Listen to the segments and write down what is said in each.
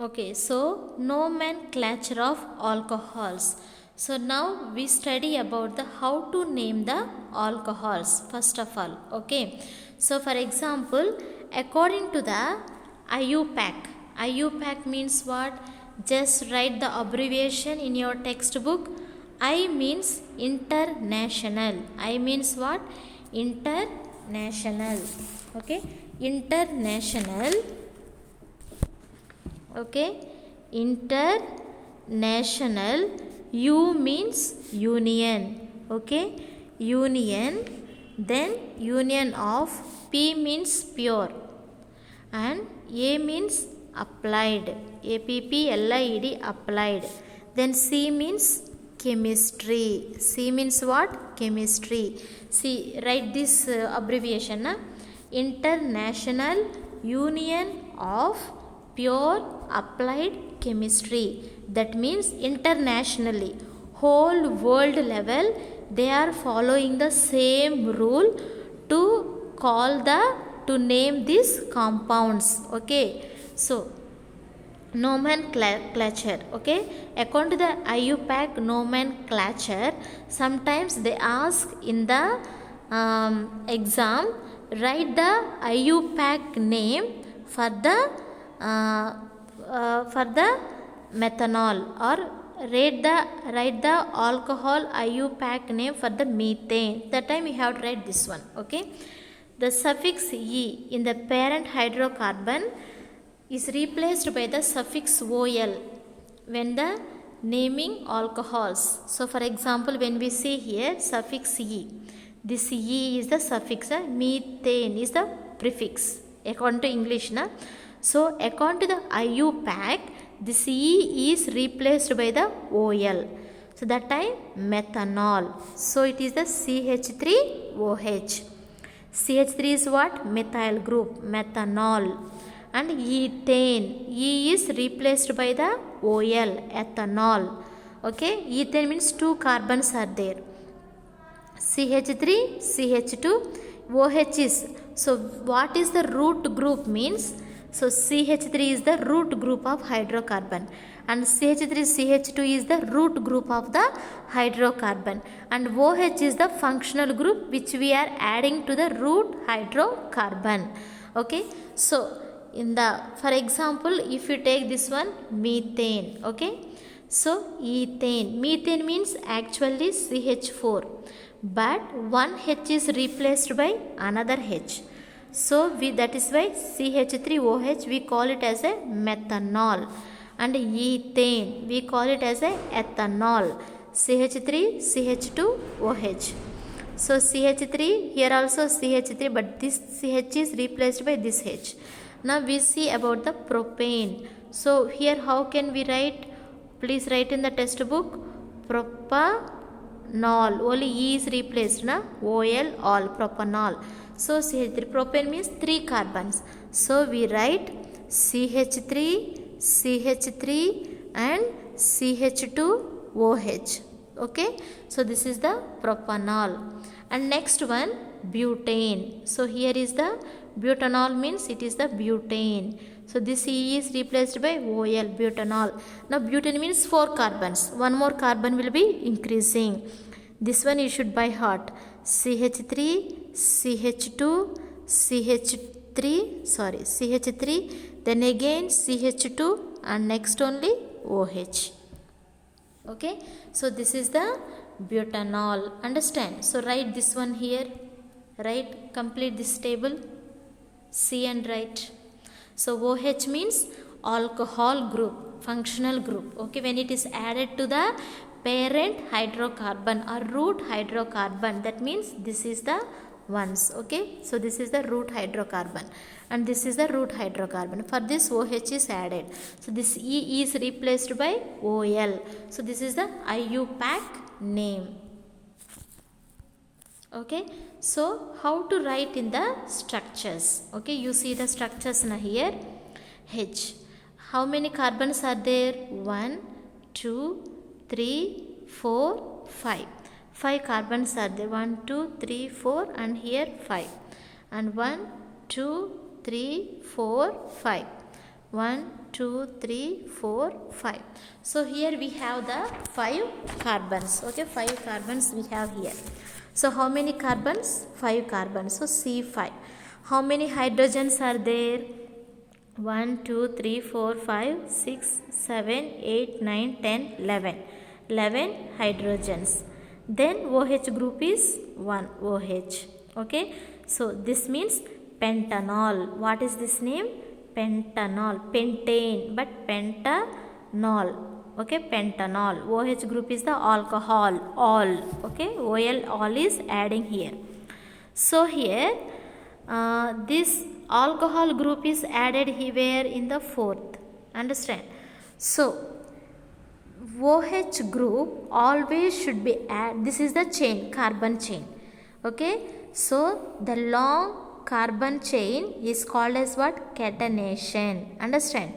Okay, so nomenclature of alcohols. So now we study about the how to name the alcohols first of all. Okay, so for example, according to the IUPAC, IUPAC means what? Just write the abbreviation in your textbook. I means international. I means what? International. Okay, international. Okay, international. U means union. Okay, union. Then union of. P means pure, and A means applied. APPLIED, applied. Then C means chemistry. C means what? Chemistry. See, write this abbreviation. International Union of Pure Applied Chemistry. That means internationally, whole world level, they are following the same rule to call the to name these compounds. Okay, so nomenclature. Okay, according to the IUPAC nomenclature, sometimes they ask in the exam, write the IUPAC name for the methanol, or write the alcohol IUPAC name for the methane. That time you have to write this one. Okay, the suffix E in the parent hydrocarbon is replaced by the suffix OL when the naming alcohols. So for example, when we say here suffix E, this E is the suffix, methane is the prefix according to English. So according to the IUPAC, this E is replaced by the OL. So that time methanol. So it is the CH3OH. CH3 is what? Methyl group, methanol. And ethane. E is replaced by the OL, ethanol. Okay, ethane means two carbons are there. CH3, CH2, OH is. So what is the root group means? So CH3 is the root group of hydrocarbon, and CH3CH2 is the root group of the hydrocarbon, and OH is the functional group which we are adding to the root hydrocarbon. Okay, so in the, for example, if you take this one, methane. Okay, so ethane. Methane means actually CH4, but one H is replaced by another H. So that is why CH3OH we call it as a methanol, and ethane we call it as a ethanol. CH3, CH2OH. So CH3, here also CH3, but this CH is replaced by this H. Now we see about the propane. So here how can we write? Please write in the textbook, propanol. Only E is replaced, OL, all, propanol. So CH3, propane means 3 carbons. So we write CH3, CH3 and CH2OH. Okay, so this is the propanol. And next one, butane. So here is the butanol, means it is the butane. So this E is replaced by OL, butanol. Now butane means 4 carbons. One more carbon will be increasing. This one you should by heart. CH3, CH2, CH3, then again CH2, and next only OH. Okay, so this is the butanol. Understand? So write this one here. Write, complete this table. See and write. So OH means alcohol group, functional group. Okay, when it is added to the parent hydrocarbon or root hydrocarbon, that means this is the ones. Okay, so this is the root hydrocarbon and this is the root hydrocarbon. For this OH is added. So this E is replaced by OL. So this is the IUPAC name. Okay, so how to write in the structures? Okay, you see the structures now here. H. How many carbons are there? 1, 2, 3, 4, 5. 5 carbons are there. 1, 2, 3, 4, and here 5. And 1, 2, 3, 4, 5. 1, 2, 3, 4, 5. So here we have the 5 carbons. Okay, 5 carbons we have here. So how many carbons? 5 carbons. So C5. How many hydrogens are there? 1, 2, 3, 4, 5, 6, 7, 8, 9, 10, 11. 11 hydrogens. Then OH group is 1 OH. Okay, so this means pentanol. What is this name? Pentanol. Pentane, but pentanol. Okay, pentanol. OH group is the alcohol. All. Okay, OL all is adding here. So here this alcohol group is added here in the fourth. Understand? So OH group always should be added. This is the chain, carbon chain. Okay, so the long carbon chain is called as what? Catenation. Understand?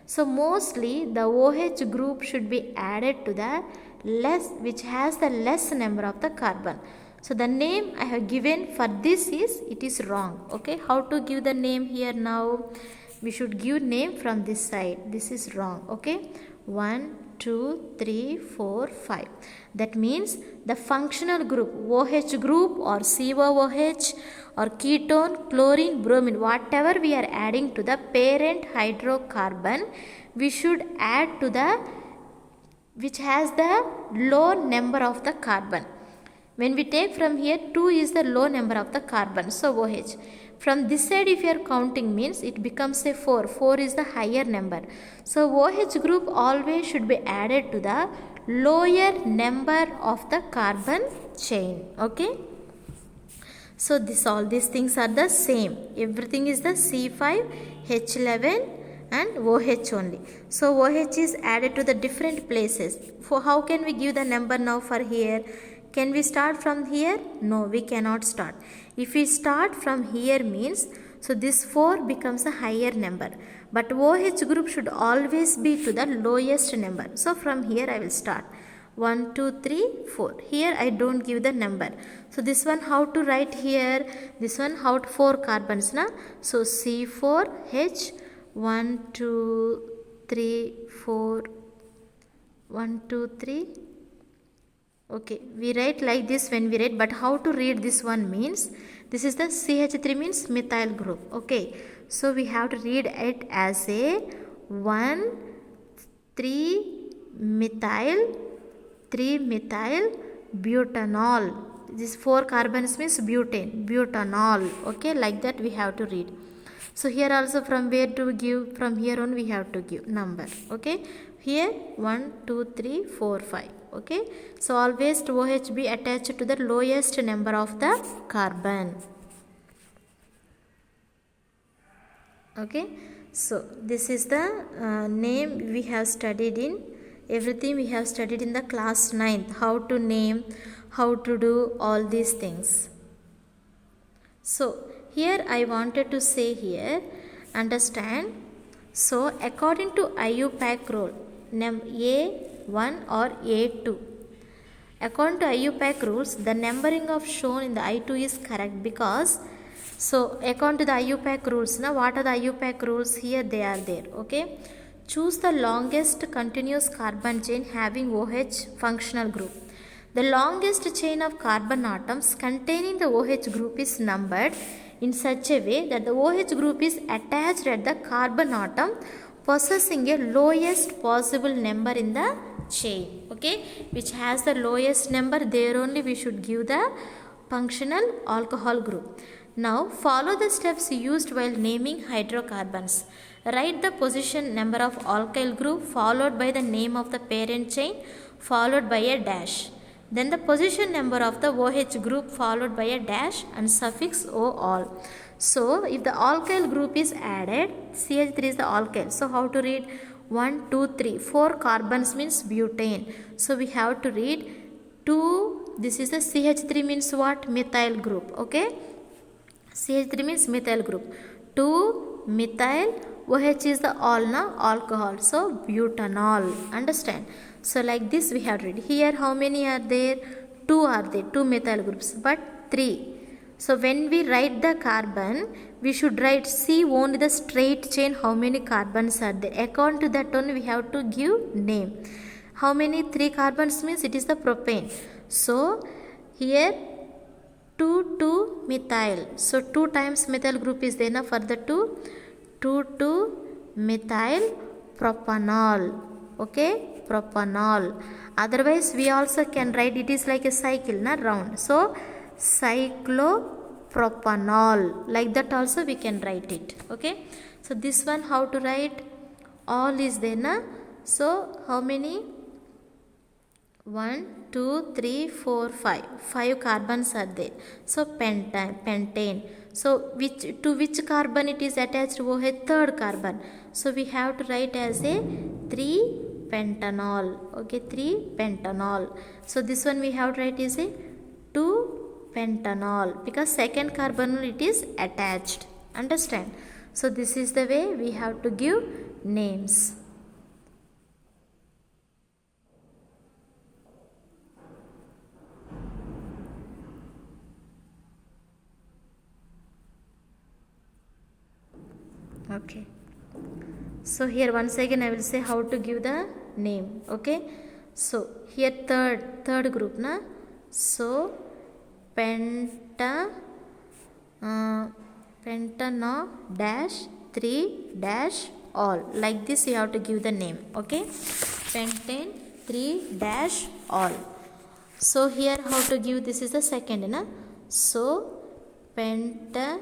So mostly the OH group should be added to the less, which has the less number of the carbon. So the name I have given for this is, it is wrong. Okay, how to give the name here now? We should give name from this side. This is wrong. Okay, 1, 2, 3, 4, 5. That means the functional group, OH group or COOH or ketone, chlorine, bromine, whatever we are adding to the parent hydrocarbon, we should add to the which has the low number of the carbon. When we take from here, 2 is the low number of the carbon, so OH. From this side if you are counting means it becomes a 4. 4 is the higher number. So OH group always should be added to the lower number of the carbon chain. Okay. So all these things are the same. Everything is the C5, H11 and OH only. So OH is added to the different places. For how can we give the number now for here? Can we start from here? No, we cannot start. If we start from here means, so this 4 becomes a higher number. But OH group should always be to the lowest number. So from here I will start. 1, 2, 3, 4. Here I don't give the number. So this one how to write here? This one how to 4 carbons na? So C4H 1, 2, 3, 4. 1, 2, 3. Okay, we write like this when we write, but how to read this one means, this is the CH3 means methyl group. Okay, so we have to read it as a 1, 3 methyl, 3 methyl butanol. This 4 carbons means butane, butanol. Okay, like that we have to read. So here also from where to give, from here on we have to give number. Okay, here 1, 2, 3, 4, 5. Okay, so always to OH be attached to the lowest number of the carbon. Okay, so this is the name we have studied in, everything we have studied in the class 9th, how to name, how to do all these things. So here I wanted to say here, understand, so according to IUPAC rule, A1 or A2, according to IUPAC rules, the numbering of shown in the I2 is correct because, so according to the IUPAC rules, now what are the IUPAC rules? Here they are there. Okay, choose the longest continuous carbon chain having OH functional group. The longest chain of carbon atoms containing the OH group is numbered in such a way that the OH group is attached at the carbon atom possessing a lowest possible number in the chain. Okay, which has the lowest number, there only we should give the functional alcohol group. Now follow the steps used while naming hydrocarbons. Write the position number of alkyl group followed by the name of the parent chain followed by a dash. Then the position number of the OH group followed by a dash and suffix O all. So if the alkyl group is added, CH3 is the alkyl. So how to read? 1, 2, 3. 4 carbons means butane. So we have to read 2. This is the CH3 means what? Methyl group. Okay. CH3 means methyl group. 2 methyl. OH is the all na alcohol. So butanol. Understand? So like this we have to read. Here how many are there? 2 are there. 2 methyl groups. But 3. So when we write the carbon, we should write C only the straight chain, how many carbons are there. According to that only we have to give name. How many 3 carbons means it is the propane. So here 2 methyl. So 2 times methyl group is there now for the 2 methyl propanol. Okay, propanol. Otherwise we also can write it is like a cycle, not round. So cyclopropanol, like that also we can write it. Okay, so this one how to write, all is there na. So how many, 1 2 3 4 5 carbons are there. So pentane. So to which carbon it is attached? OH, third carbon. So we have to write as a 3 pentanol. Okay, 3 pentanol. So this one we have to write is a 2 pentanol because second carbon it is attached. Understand? So this is the way we have to give names. Okay, so here once again I will say how to give the name. Okay, so here third group na. So pentano dash 3 dash all, like this you have to give the name. Okay, pentane 3 dash all. So here how to give, this is the second na. So pentane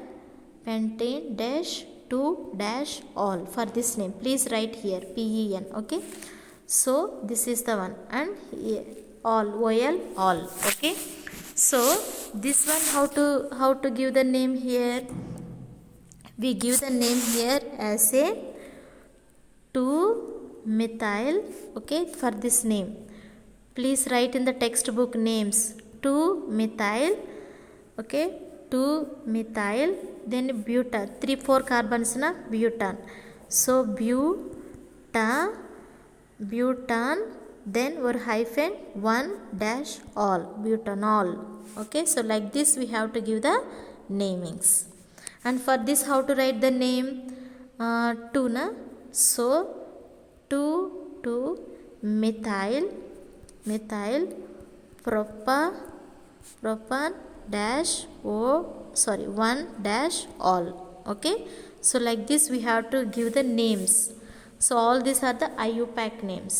dash 2 dash all for this name. Please write here PEN. Okay, so this is the one, and here all, OL all. Okay, so this one how to give the name here, we give the name here as a 2 methyl. Okay, for this name please write in the textbook names 2 methyl. Okay, 2 methyl, then butan, 3-4 carbons na, butan. So butan, then or hyphen 1 dash all, butanol. Okay, so like this we have to give the namings. And for this how to write the name, 2 na. So 2 methyl propan dash 1 dash all. Okay, so like this we have to give the names. So all these are the IUPAC names.